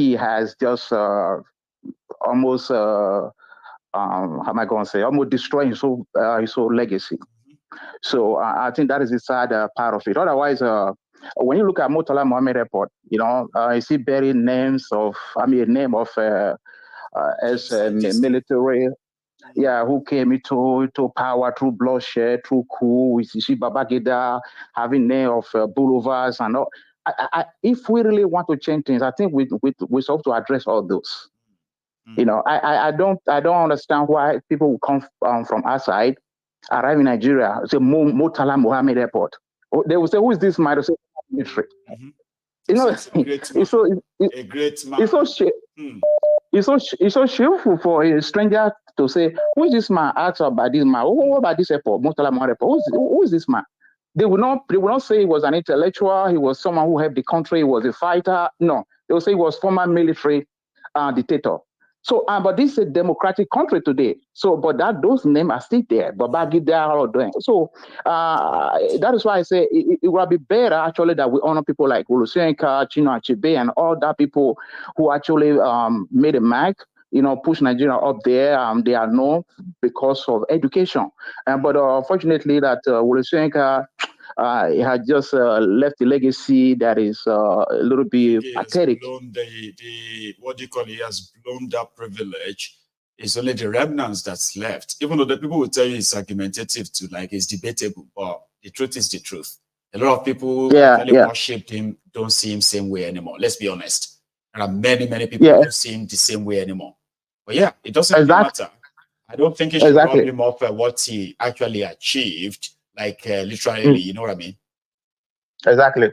he has just almost how am I going to say, almost destroying his whole legacy. So I think that is the sad part of it. Otherwise, when you look at Murtala Mohammed Airport, you see buried names of, name of as military, who came into power through bloodshed, through coup. We see Babangida having name of boulevards and all. If we really want to change things, I think we have to address all those. I don't understand why people will come from outside, arrive in Nigeria, say Murtala Mohammed Airport. They will say, "Who is this man?" They say, "Military." It's a great man. A great man. It's so shameful for a stranger to say, "Who is this man?" Ask about this man. What about this airport, Murtala Mohammed Airport? Who is this man? They will not say he was an intellectual. He was someone who helped the country. He was a fighter. No, they will say he was former military dictator. So, but this is a democratic country today. So, but those names are still there. Babangida, all of them. So, that is why I say it will be better actually that we honor people like Soyinka, Chinua Achebe, and all that people who actually made a mark. Push Nigeria up there. They are known because of education. But unfortunately, that Soyinka he had just left a legacy that is a little bit pathetic. What do you call it? He has blown that privilege. It's only the remnants that's left. Even though the people will tell you it's argumentative to, like, it's debatable, but the truth is the truth. A lot of people who worshipped him don't see him same way anymore. Let's be honest. There are many people who don't see him the same way anymore. But yeah, it doesn't really matter. I don't think it should rob him of what he actually achieved. Like literally, you know what I mean? Exactly.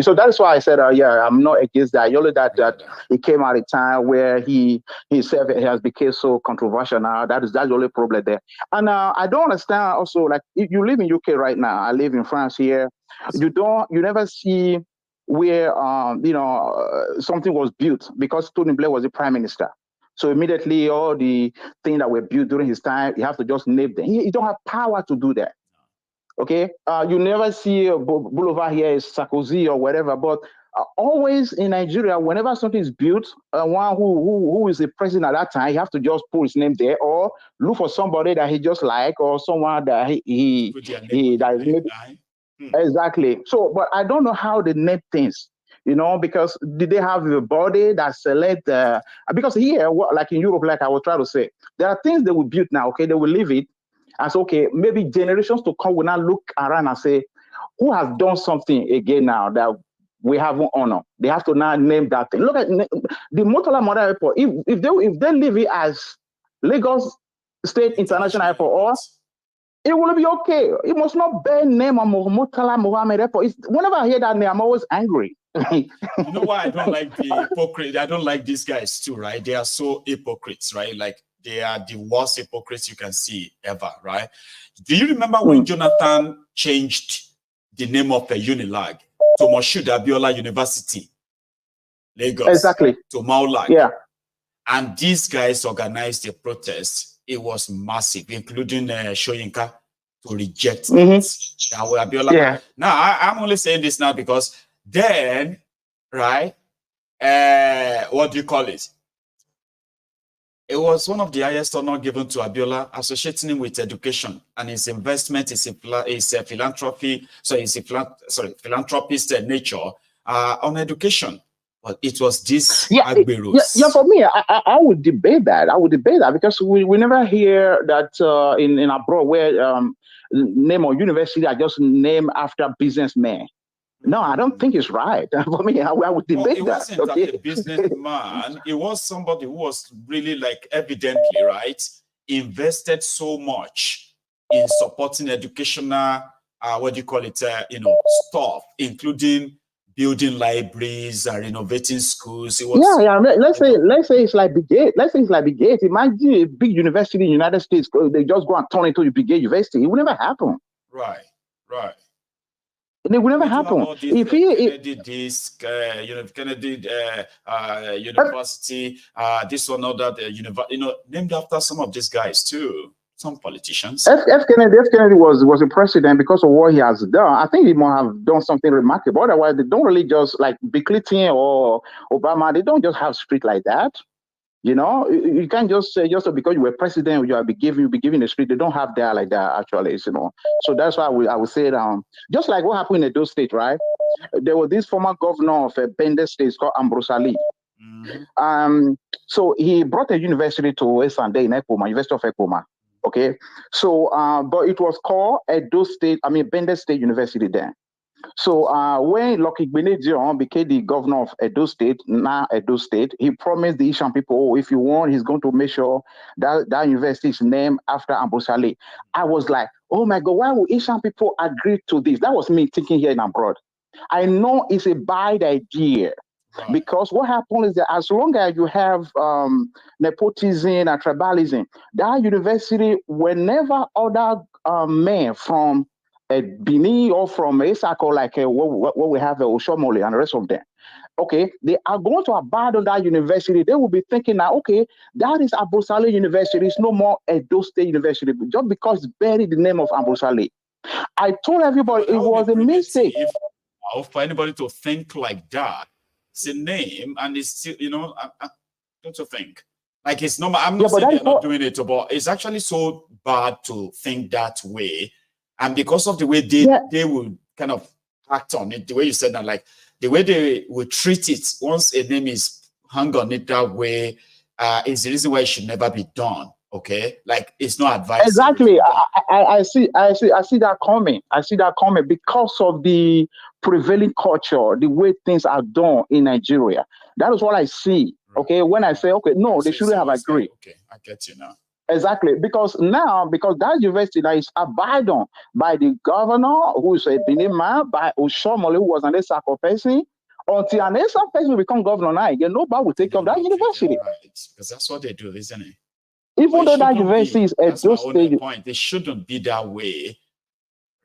So that is why I said, I'm not against that. Only that he came at a time where he himself has become so controversial now. That's the only problem there. And I don't understand also, like, if you live in UK right now, I live in France here. You never see where something was built because Tony Blair was the prime minister. So immediately all the things that were built during his time, you have to just name them. He don't have power to do that. Okay, you never see a boulevard here is Sarkozy or whatever, but always in Nigeria, whenever something is built, one who is the president at that time, you have to just put his name there or look for somebody that he just like or someone that he that is maybe exactly. So, but I don't know how they name things. Because did they have a body that select? Because here, like in Europe, like I was trying to say, there are things they will build now. Okay, they will leave it. As okay, maybe generations to come will now look around and say, who has done something again now that we haven't honored? They have to now name that thing. Look at the Murtala Mohammed Airport. If they leave it as Lagos State International Airport, or it will be okay. It must not bear name of Murtala Mohammed Airport. Whenever I hear that name, I'm always angry. You know why I don't like the hypocrite? I don't like these guys too, right? They are so hypocrites, right? Like, they are the worst hypocrites you can see ever, right? Do you remember when Jonathan changed the name of a Unilag to Moshood Abiola University, Lagos, exactly, to Maulag? Yeah. And these guys organized a protest. It was massive, including Soyinka, to reject that Abiola. Yeah. Now, I'm only saying this now because then, right, what do you call it? It was one of the highest honor given to Abiola, associating him with education, and his investment is a philanthropy. So it's a philanthropist nature on education. But it was this Agberos. For me, I would debate that. Because we never hear that in abroad where name of university are just named after businessmen. No, I don't think it's right. For me, I would debate it that. Wasn't a businessman. It was somebody who was really, like, evidently, right, invested so much in supporting educational, stuff, including building libraries and renovating schools. It was, Let's say it's like Big Gates. Imagine a big university in the United States. They just go and turn into a Big Gate University. It will never happen. Right. It will never happen. If Kennedy University, this one or that, named after some of these guys too. some politicians. F. Kennedy was a president because of what he has done. I think he might have done something remarkable. Otherwise, they don't really just like Bill Clinton or Obama. They don't just have street like that. You know, you can't just say just because you were president, you be giving the street. They don't have that like that actually. You know, so that's why I would say just like what happened in Edo State, right? There was this former governor of Bende State called Ambrose Ali. So he brought a university to Esande in Ekoma, University of Ekoma. Okay, so but it was called Bende State University then. So when Lucky Benedion became the governor of Edo State, now Edo State, he promised the Ishan people, if you want, he's going to make sure that university is named after Ambrose Ali. I was like, oh my God, why would Ishan people agree to this? That was me thinking here in abroad. I know it's a bad idea. Right. Because what happens is that as long as you have nepotism and tribalism, that university, whenever other men from Bini or from Esako, like what we have Oshomole and the rest of them, okay, they are going to abandon that university. They will be thinking now, okay, that is Abosale University. It's no more Edo State University, just because it's buried the name of Abosale. I told everybody it was a mistake. For anybody to think like that, it's a name, and it's still, don't you think? Like, it's normal. I'm not saying they're not doing it, but it's actually so bad to think that way. And because of the way they would kind of act on it, the way you said that, like the way they would treat it once a name is hung on it that way, is the reason why it should never be done. Okay, like it's not advisable. Exactly. I see that coming. I see that coming because of the prevailing culture, the way things are done in Nigeria. That is what I see. Okay, when I say, okay, no, they shouldn't have agreed. Okay, I get you now. Exactly, because that university now is abandoned by the governor, who is a Benin man, by Oshomole, who was an Esako person. Until an Esako person will become governor now, again, nobody will take care of that university. Right, because that's what they do, isn't it? Even though that university is that's my only point. They shouldn't be that way.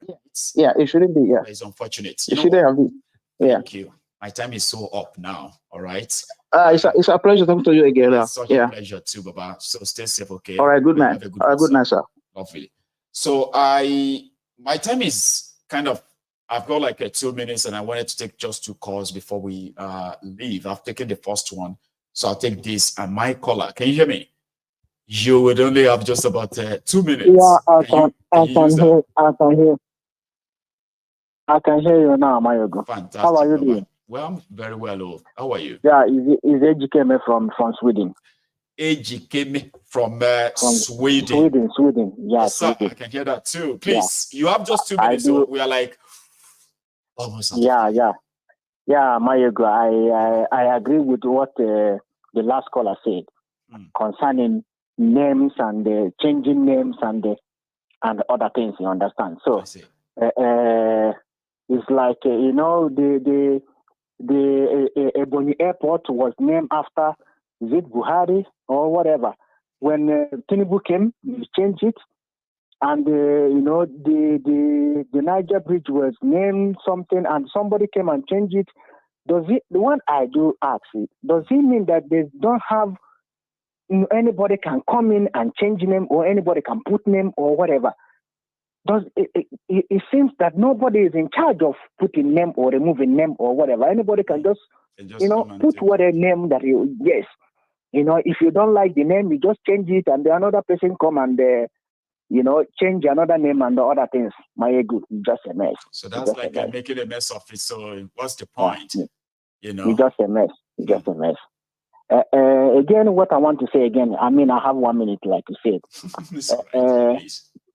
It shouldn't be. Yeah, it's unfortunate. It shouldn't have been. Yeah. Thank you. My time is so up now. All right. It's a pleasure talking to you again. It's such a pleasure too, Baba. So stay safe, okay? All right. Good night. Good night, sir. Lovely. So my time is kind of. I've got like 2 minutes, and I wanted to take just 2 calls before we leave. I've taken the first one, so I'll take this. And my caller, can you hear me? You would only have just about 2 minutes. Yeah, I can hear. I can hear you now, Mayogo. Fantastic. How are you doing? Well, I'm very well. How are you? Yeah, is Ejikeme from Sweden. Ejikeme from Sweden. Sweden. Yeah, yes, sir, I can hear that too. Please, you have just 2 minutes, so we are like almost. Yeah, Mayogo. I agree with what the last caller said concerning names and changing names and other things. You understand? So it's like the Ebonyi Airport was named after Buhari or whatever. When Tinubu came, he changed it, and the Niger Bridge was named something, and somebody came and changed it. The one I do ask it, does it mean that they don't have anybody can come in and change name, or anybody can put name or whatever? It seems that nobody is in charge of putting name or removing name or whatever. Anybody can just put whatever name that you if you don't like the name, you just change it, and another person come and change another name and the other things. My ego, just a mess. So that's like making a mess of it. So what's the point? It's just a mess. It's just a mess. Again, what I want to say again, I have 1 minute, like you said.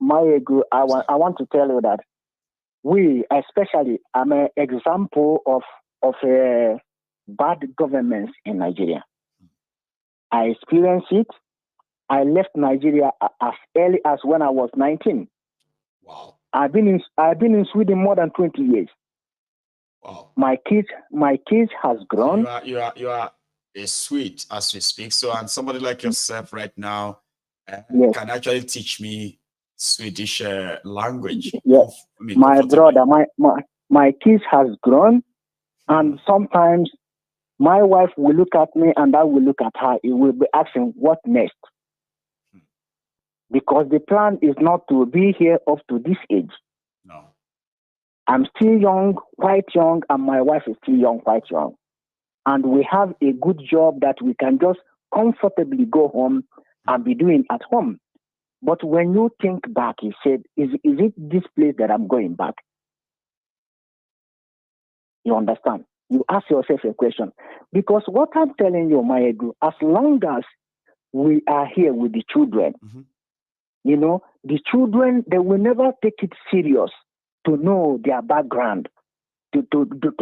My ego, I want to tell you that we, especially, I'm an example of bad governments in Nigeria. I experienced it. I left Nigeria as early as when I was 19. Wow. I've been in Sweden more than 20 years. Wow. My kids has grown. You are a sweet as we speak. So, and somebody like yourself right now can actually teach me Swedish language. Yes. My brother, my kids has grown, and sometimes my wife will look at me and I will look at her. It will be asking, what next? because the plan is not to be here up to this age. No. I'm still young, quite young, and my wife is still young, quite young. And we have a good job that we can just comfortably go home and be doing at home. But when you think back, he said, is it this place that I'm going back? You understand? You ask yourself a question. Because what I'm telling you, Maegu, as long as we are here with the children, you know, the children, they will never take it serious to know their background, to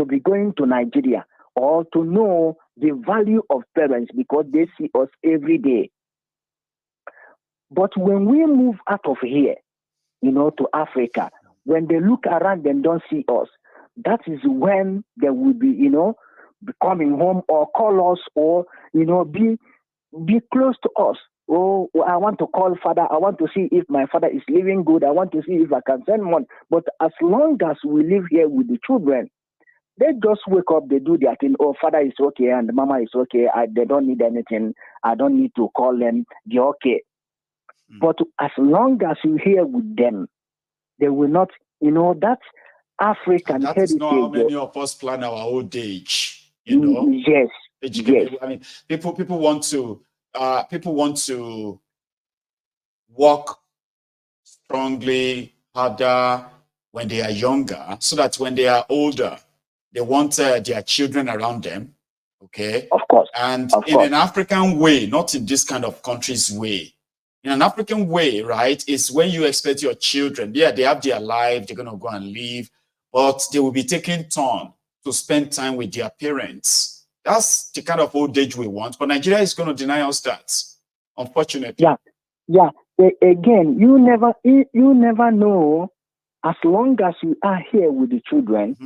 be going to Nigeria, or to know the value of parents because they see us every day. But when we move out of here, you know, to Africa, when they look around and don't see us, that is when they will be, you know, coming home or call us or, you know, be close to us. Oh, I want to call father. I want to see if my father is living good. I want to see if I can send money. But as long as we live here with the children, they just wake up, they do their thing. Oh, father is okay and mama is okay. They don't need anything. I don't need to call them. They're okay. But as long as you're here with them, they will not, you know, that African and that heritage. Is not how many of us plan our old age, you know. Yes. Yes. I mean, people want to work strongly, harder when they are younger, so that when they are older, they want their children around them. Okay. Of course. And in an African way, not in this kind of country's way. In an African way, right, is when you expect your children, yeah, they have their life, they're going to go and live, but they will be taking turn to spend time with their parents. That's the kind of old age we want, but Nigeria is going to deny us that, unfortunately. Yeah. Again, you never know. As long as you are here with the children,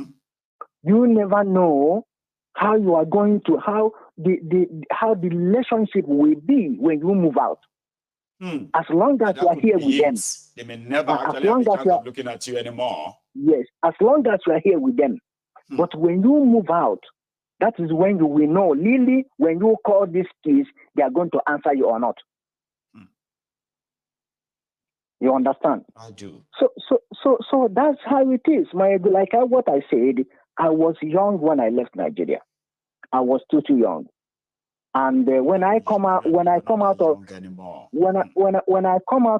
you never know how you are going to how the relationship will be when you move out. As long as you are here with them, they may never actually have a chance of looking at you anymore. Yes, as long as you are here with them. But when you move out, that is when you will know, really, when you call these kids, they are going to answer you or not. You understand? I do. So that's how it is. What I said, I was young when I left Nigeria. I was too young. And when I come out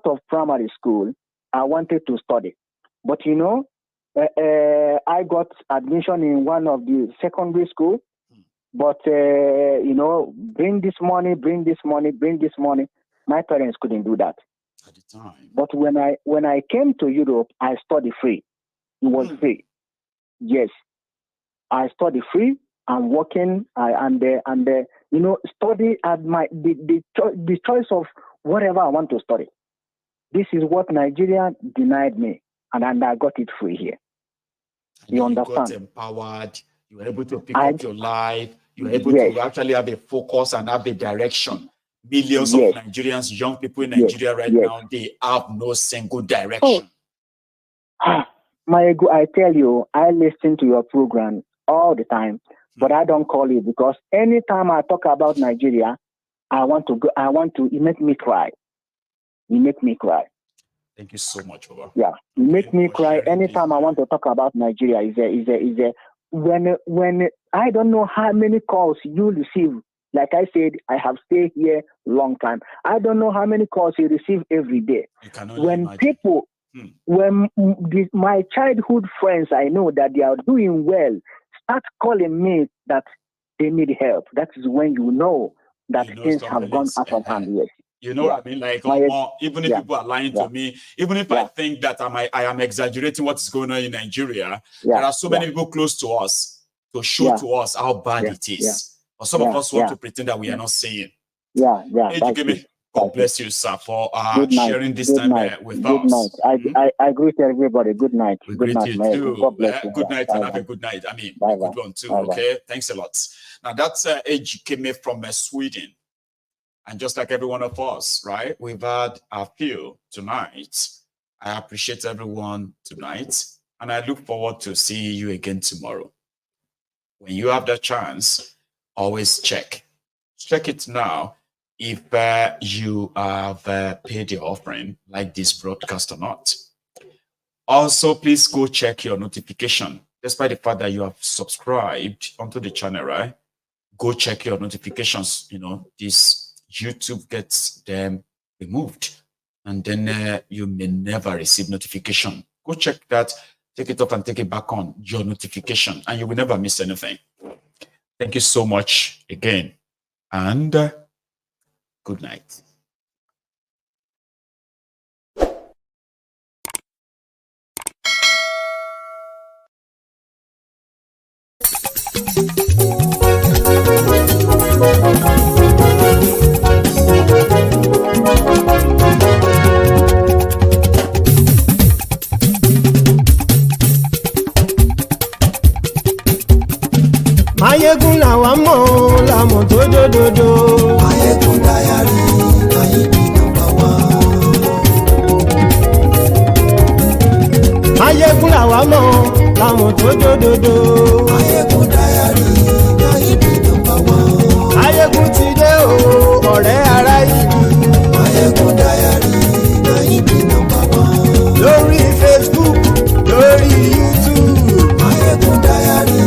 of primary school, I wanted to study. But you know, I got admission in one of the secondary school. But you know, bring this money. My parents couldn't do that at the time. But when I came to Europe, I studied free. It was free. Yes, I studied free. I'm working, you know, study at the choice of whatever I want to study. This is what Nigeria denied me, and I got it free here. You understand? You got empowered. You were able to pick up your life. You were able to actually have a focus and have a direction. Millions of Nigerians, young people in Nigeria right now, they have no single direction. Maegu, I tell you, I listen to your program all the time, but I don't call you because anytime I talk about Nigeria, you make me cry. You make me cry. Thank you so much, Baba. Yeah, you make me cry anytime I want to talk about Nigeria. When I don't know how many calls you receive. Like I said, I have stayed here long time. I don't know how many calls you receive every day. When imagine. People, when my childhood friends, I know that they are doing well, start calling me that they need help. That is when you know that things have gone out of hand. Yes. You know what I mean? Like, even if people are lying to me, even if I think that I am exaggerating what is going on in Nigeria, there are so many people close to us to show to us how bad it is. But some of us want to pretend that we are not saying. God bless you, sir, for sharing this time with us. Good night. I greet everybody. Good night. We good greet night, you man. too. God bless you. Good night and have a good night. I mean, a good one too. Okay, thanks a lot. Now that's Age came from Sweden. And just like every one of us, right? We've had a few tonight. I appreciate everyone tonight. And I look forward to seeing you again tomorrow. When you have the chance, always check. Check it now. if you have paid your offering, like this broadcast or not. Also, please go check your notification. Despite the fact that you have subscribed onto the channel, right? Go check your notifications. You know, this YouTube gets them removed, and then you may never receive notification. Go check that, take it off and take it back on your notification, and you will never miss anything. Thank you so much again, and good night. Mayegun làwa mọ̀ làmọ̀ tó dòdòdò. Mayegun Diary, Nayibi #1. Mayegun làwa mọ̀ làmọ̀ tó dòdòdò. Mayegun Diary, Nayibi #1. Mayegun ti dé o ọ̀rẹ́ ara yìí. Mayegun Diary, Nayibi #1. Lórí Facebook, lórí YouTube. Mayegun Diary,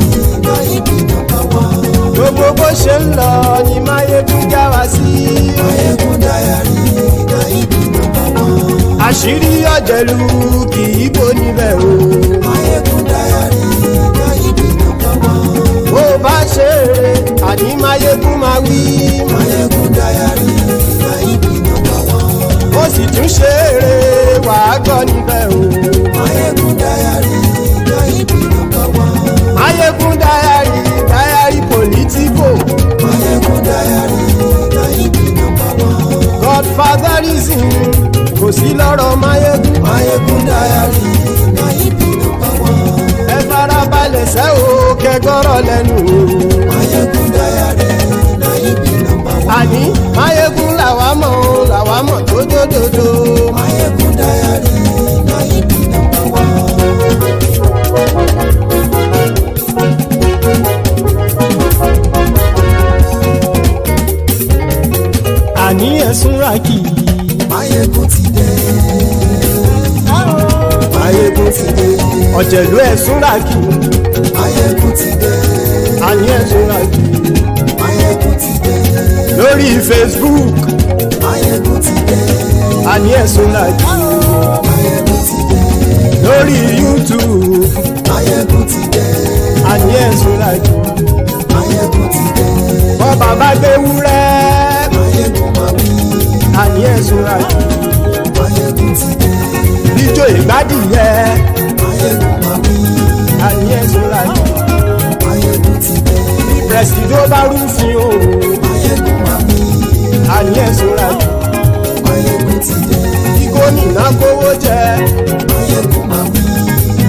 Nayibi #1. Gbogbo bó ṣe ń lọ ni Mayegun já wa sí. Mayegun Diary, Nayibi #1. Àṣírí ọ̀jẹ̀lú kì í bò níbẹ̀ o. Mayegun Diary, Nayibi #1. Bó bá ṣe eré àní Mayegun máa wí. Mayegun Diary, Nayibi #1. Ó sì tún ṣe eré wàá gbọ́ níbẹ̀ o. Mayegun Diary, Nayibi #1. Mayegun Diary politico. Mayegun Diary, Nayibi #1. Godfatherism kò sí lọ́rọ̀ Mayegun. Mayegun Diary, Nayibi #1. Ẹ farabalẹ̀ sẹ́ o kẹgọ́rọ̀ lẹ́nu o. Mayegun Diary, Nayibi #1. Àní Mayegun làwa mọ̀ tó dòdòdò. Mayegun Diary, Nayibi #1. Àní ẹ̀sùn ràkì. Mayegun ti dé. Mayegun ti dé. Ọ̀jẹ̀lú ẹ̀sùn ràkì. Mayegun ti dé. Àní ẹ̀sùn ràkì. Mayegun ti dé. Lórí Facebook. Mayegun ti dé. Àní ẹ̀sùn ràkì. Mayegun ti dé. Lórí YouTube. Mayegun ti dé. Àní ẹ̀sùn ràkì. Mayegun ti dé. Bọ́ bàbá gbé wúrẹ́. Mayegun máa wí. Àní ẹ̀sùn ràkì. Mayegun ti dé. Ijó ìgbádìyẹ. Mayegun máa wí. Àní ẹ̀sùn ràkì. Mayegun ti dé. Pẹ̀sìdó bá rúfin o. Mayegun máa wí. Àní ẹ̀sùn ràkì. Mayegun ti dé. Kí gómìnà kówó jẹ. Mayegun máa wí.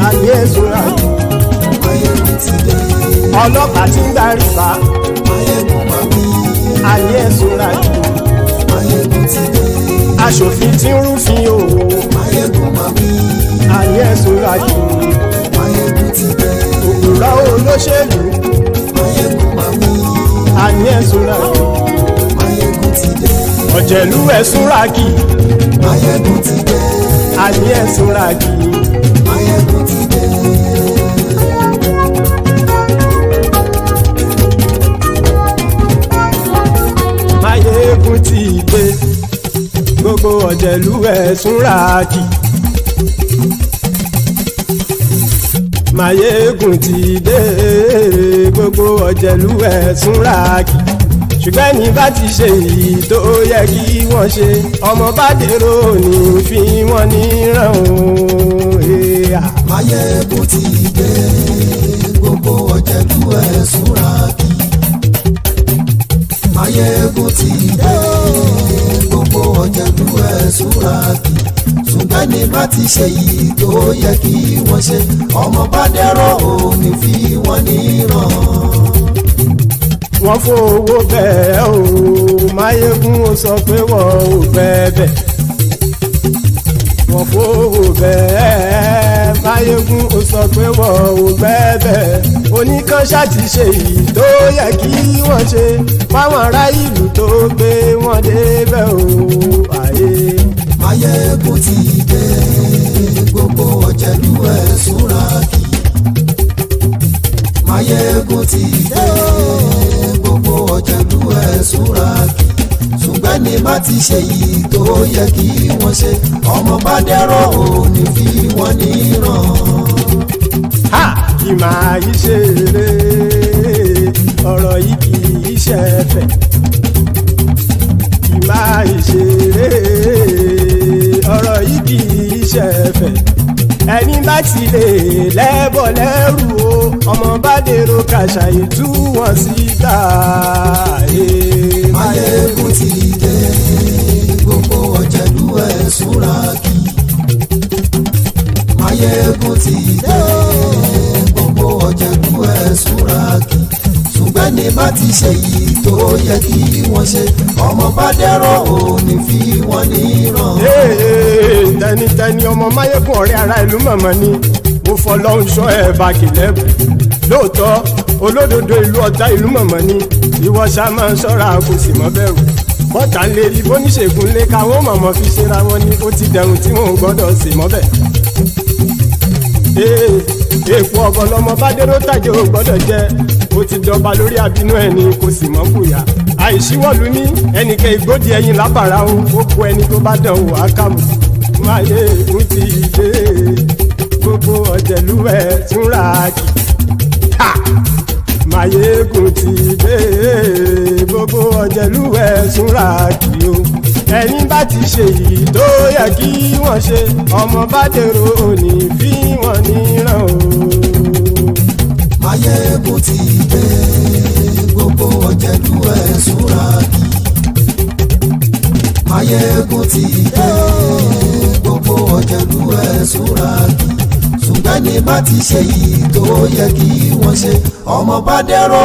Àní ẹ̀sùn ràkì. Mayegun ti dé. Ọlọ́pàá tí ń darí bá. Mayegun máa wí. Àní ẹ̀sùn ràkì. Mayegun ti dé. Aṣòfin tí ń rúfin o. Mayegun máa wí. Àní ẹ̀sùn ràkì. Mayegun ti dé. Òpùrọ́ olóṣèlú. Mayegun máa wí. Àní ẹ̀sùn ràkì. Mayegun ti dé. Ọ̀jẹ̀lú ẹ̀sùn ràkì. Mayegun ti dé. Àní ẹ̀sùn ràkì. Mayegun ti dé. Mayegun ti dé. Gbogbo ọ̀jẹ̀lú ẹ̀sùn ràkì. Mayegun ti dé. Gbogbo ọ̀jẹ̀lú ẹ̀sùn ràkì. Ṣùgbọ́n ní bá ti ṣe èyí tó yẹ kí wọ́n ṣe, ọmọ bá dèrò ní fi wọ́n níran o. Mayegun ti dé. Gbogbo ọ̀jẹ̀lú ẹ̀sùn ràkì. Mayegun ti dé. Gbogbo ọ̀jẹ̀lú ẹ̀sùn ràkì. Ṣùgbọ́n ní bá ti ṣe èyí tó yẹ kí wọ́n ṣe, ọmọ bá dèrò ní fi wọ́n níran. Wọ́n fowó bẹ́ẹ̀ o. Mayegun ó sọ pé wọ́n ò bẹ́ẹ̀. Wọ́n fowó bẹ́ẹ̀. Mayegun ó sọ pé wọ́n ò bẹ́ẹ̀. Oníkan ṣáàtì ṣe èyí tó yẹ kí wọ́n ṣe fáwọn ará ìlú tó gbé wọn dé ní bá ti ṣe yìí tó yẹ kí wọ́n ṣe ọmọ bá dẹ́rọ̀ ò ní fi wọ́n níran. ha kì máa yí ṣe eré ọ̀rọ̀ yìí kì í ṣe ẹ̀fẹ̀ kì máa yí ṣe eré ọ̀rọ̀ yìí kì í ṣe ẹ̀fẹ̀ ẹni bá ti lè lẹ́bọ̀ lẹ́rù o ọmọ bá dèrò kàṣàyè tú wọn síta. Máyégún ti dé gbogbo ọ̀jẹ̀lú ẹ̀ súnra kí. Máyégún ti dé gbogbo ọ̀jẹ̀lú ẹ̀ súnra kí. ṣùgbọ́n ní bá ti ṣe yìí tó yẹ kí wọ́n ṣe ọmọ bá dẹ́rọ̀ ò ní fi wọ́n níran. tẹnitẹni ọmọ Máyégún ọ̀rẹ́ ara ìlú mọ̀mọ́ ni mo fọlọ́hún sọ ẹ̀ bá kìlẹ́bù lóòótọ́ olódodo ìlú ọ̀tá ìlú mọ̀mọ́ ni ìwọ ṣá máa ń ṣọ́ra kò sì mọ́ bẹ̀rù bọ́tà ń lè rí bóníṣègùn lé káwọn mọ̀mọ́ fi ṣera wọn ni ó ti dẹrùn tí wọn ò gbọ́dọ̀ sì mọ́ bẹ̀. èèpo ọ̀gọ̀ lọmọ bá dérò tàjẹ́ ò gbọ́dọ̀ jẹ́ ó ti jọba lórí àbínú ẹni kò sì mọ́ bùyà àìsíwọ́lu ní ẹnìkẹ́ ìgbódì ẹyin lábàrá o ó kó ẹni tó bá dán wò á kàmù. Máyégún ti dé gbogbo ọ̀jẹ̀lú ẹ̀ túnra kì. Máyégún ti dé gbogbo ọ̀jẹ̀lú ẹ̀ túnra kì o ẹni bá ti ṣe yìí tó yẹ kí wọ́n ṣe ọmọ bá dèrò òní fi wọ́n níran o. Máyégún ti dé gbogbo ọ̀jẹ̀lú ẹ̀ súnra kí. Máyégún ti dé gbogbo ọ̀jẹ̀lú ẹ̀ súnra kí. ṣùgbọ́n ní bá ti ṣe yìí tó yẹ kí wọ́n ṣe ọmọ bá dẹ́rọ̀